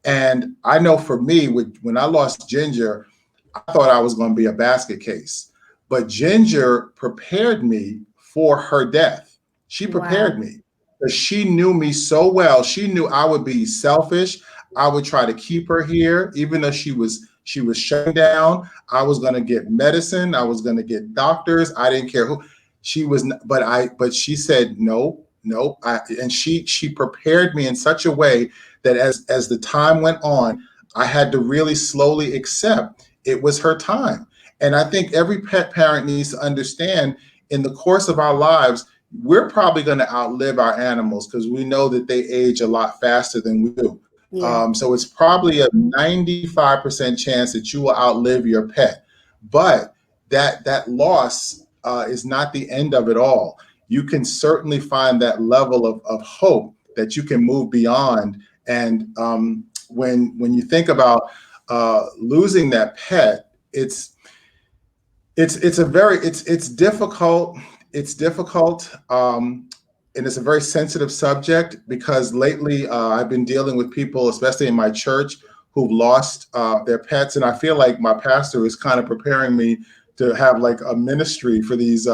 And I know for me, when I lost Ginger, I thought I was going to be a basket case. But Ginger prepared me for her death. She prepared Wow. me because she knew me so well. She knew I would be selfish. I would try to keep her here, even though she was shutting down. I was going to get medicine. I was going to get doctors. I didn't care who she was. But she said no, no. And she prepared me in such a way that as the time went on, I had to really slowly accept it was her time. And I think every pet parent needs to understand, in the course of our lives, we're probably going to outlive our animals because we know that they age a lot faster than we do. Yeah. So it's probably a 95% chance that you will outlive your pet. But that loss is not the end of it all. You can certainly find that level of hope that you can move beyond. And when you think about losing that pet, it's difficult. It's difficult, and it's a very sensitive subject because lately I've been dealing with people, especially in my church, who've lost their pets, and I feel like my pastor is kind of preparing me to have like a ministry for these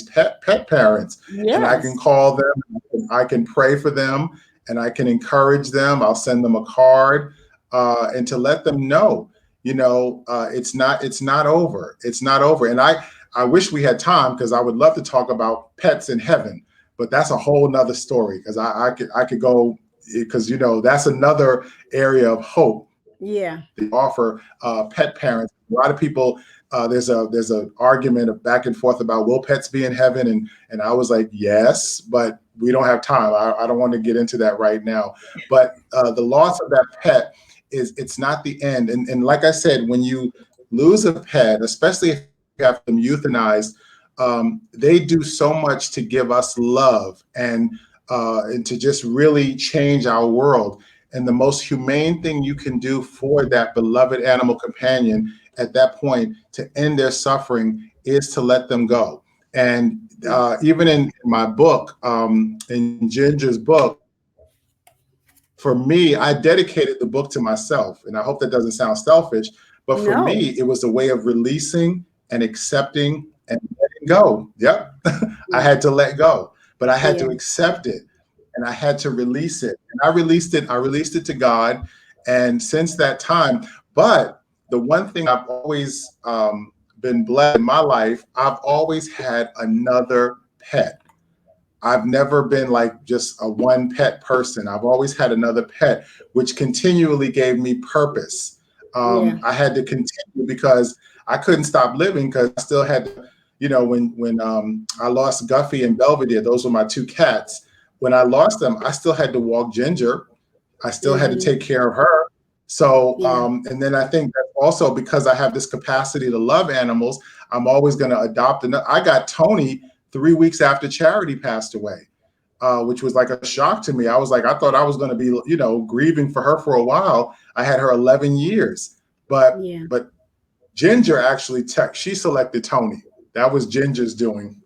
pet parents, and I can Yes. call them, I can pray for them, and I can encourage them. I'll send them a card, and to let them know, it's not over. It's not over. And I wish we had time because I would love to talk about pets in heaven, but that's a whole nother story because I could go, because that's another area of hope Yeah. they offer pet parents. A lot of people, there's a argument of back and forth about will pets be in heaven, and I was like, yes, but we don't have time. I don't want to get into that right now. But the loss of that pet it's not the end. And like I said, when you lose a pet, especially if you have them euthanized, they do so much to give us love and to just really change our world. And the most humane thing you can do for that beloved animal companion at that point to end their suffering is to let them go. And Yeah. even in my book, in Ginger's book, for me, I dedicated the book to myself. And I hope that doesn't sound selfish, but for No. me, it was a way of releasing and accepting and letting go. Yep. I Yeah. had to let go, but I had Yeah. to accept it and I had to release it. And I released it to God. And since that time, but the one thing I've always been blessed in my life, I've always had another pet. I've never been like just a one pet person. I've always had another pet, which continually gave me purpose. Yeah. I had to continue because I couldn't stop living because I still had to, when I lost Guffy and Belvedere, those were my two cats. When I lost them, I still had to walk Ginger. I still had to Mm-hmm. take care of her. So, Yeah. and then I think that also because I have this capacity to love animals, I'm always going to adopt another. I got Tony 3 weeks after Charity passed away, which was like a shock to me. I was like, I thought I was going to be, grieving for her for a while. I had her 11 years, but Yeah. but Ginger actually she selected Tony. That was Ginger's doing.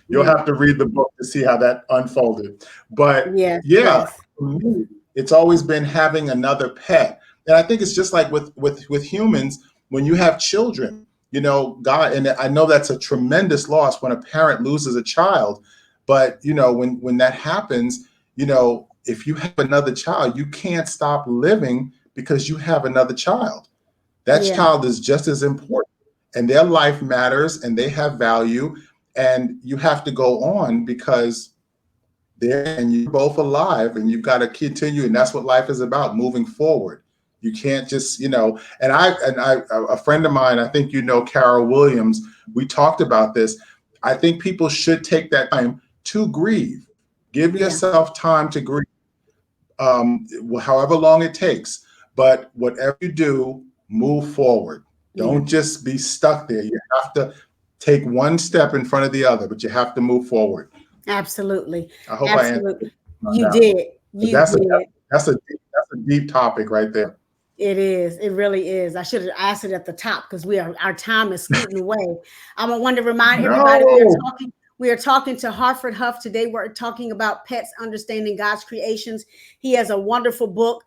You'll Yeah. have to read the book to see how that unfolded. But Yes. yeah, Yes. for me, it's always been having another pet. And I think it's just like with humans, when you have children, God, and I know that's a tremendous loss when a parent loses a child. But when that happens, if you have another child, you can't stop living because you have another child. That Yeah. child is just as important, and their life matters and they have value, and you have to go on because and you're both alive and you've got to continue, and that's what life is about, moving forward. You can't just, and I a friend of mine, I think Carol Williams, we talked about this. I think people should take that time to grieve. Give Yeah. yourself time to grieve, however long it takes. But whatever you do, move forward. Yeah. Don't just be stuck there. You have to take one step in front of the other, but you have to move forward. Absolutely. I hope I answered Absolutely. on You that one. did. But You did. that's a deep topic right there. It is. It really is. I should have asked it at the top because our time is scooting away. I want to remind everybody No. we are talking to Hartford Hough today. We're talking about pets, understanding God's creations. He has a wonderful book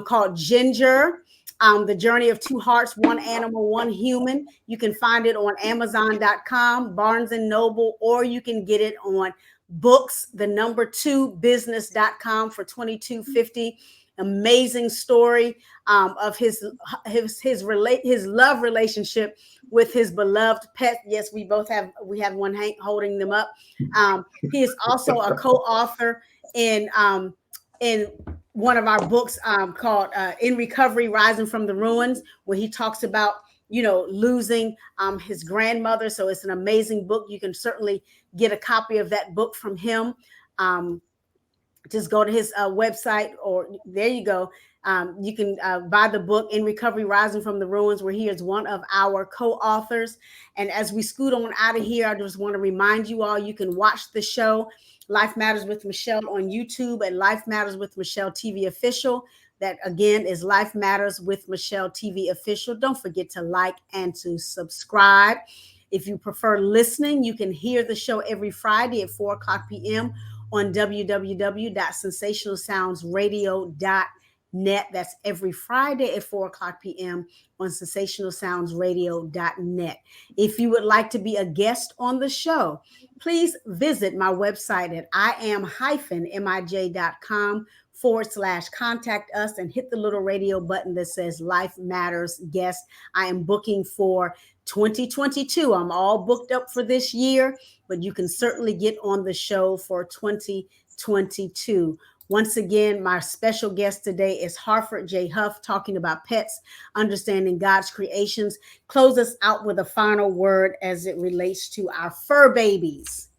called Ginger. The Journey of Two Hearts, One Animal, One Human. You can find it on Amazon.com, Barnes and Noble, or you can get it on books, the number 2business.com for $22.50. Amazing story of his love relationship with his beloved pet. Yes, we have one holding them up. He is also a co-author in one of our books called In Recovery, Rising from the Ruins, where he talks about losing his grandmother. So it's an amazing book. You can certainly get a copy of that book from him. Just go to his website, or there you go. You can buy the book In Recovery, Rising from the Ruins, where he is one of our co-authors. And as we scoot on out of here, I just want to remind you all, you can watch the show Life Matters with Michele on YouTube and Life Matters with Michele TV Official. That again is Life Matters with Michele TV Official. Don't forget to like and to subscribe. If you prefer listening, you can hear the show every Friday at 4:00 p.m. on www.sensationalsoundsradio.net. That's every Friday at 4:00 p.m. on sensationalsoundsradio.net. If you would like to be a guest on the show, please visit my website at iam-mij.com/contact us and hit the little radio button that says Life Matters Guest. I am booking for 2022. I'm all booked up for this year, but you can certainly get on the show for 2022. Once again, my special guest today is Hartford J. Hough, talking about pets, understanding God's creations. Close us out with a final word as it relates to our fur babies.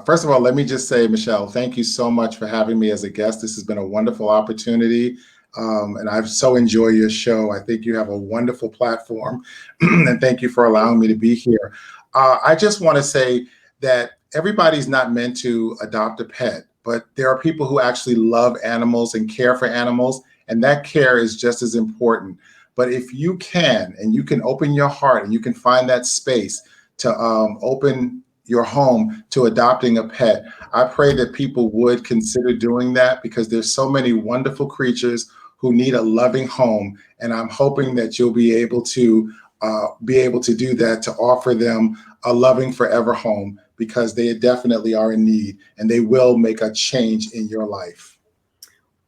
First of all, let me just say, Michele, thank you so much for having me as a guest. This has been a wonderful opportunity. And I've so enjoyed your show. I think you have a wonderful platform. And thank you for allowing me to be here. I just want to say that everybody's not meant to adopt a pet, but there are people who actually love animals and care for animals, and that care is just as important. But if you can, and you can open your heart and you can find that space to open your home to adopting a pet, I pray that people would consider doing that, because there's so many wonderful creatures who need a loving home. And I'm hoping that you'll be able to do that, to offer them a loving forever home, because they definitely are in need and they will make a change in your life.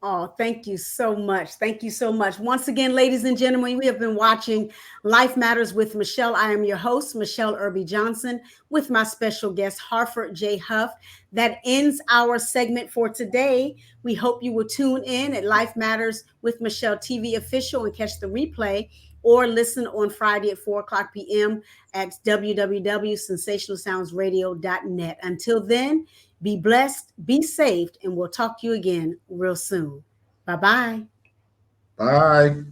Oh, thank you so much. Thank you so much. Once again, ladies and gentlemen, we have been watching Life Matters with Michele. I am your host, Michele Irby Johnson, with my special guest, Hartford J. Hough. That ends our segment for today. We hope you will tune in at Life Matters with Michele TV official and catch the replay, or listen on Friday at 4 o'clock p.m. at www.sensationalsoundsradio.net. Until then, be blessed, be saved, and we'll talk to you again real soon. Bye-bye. Bye.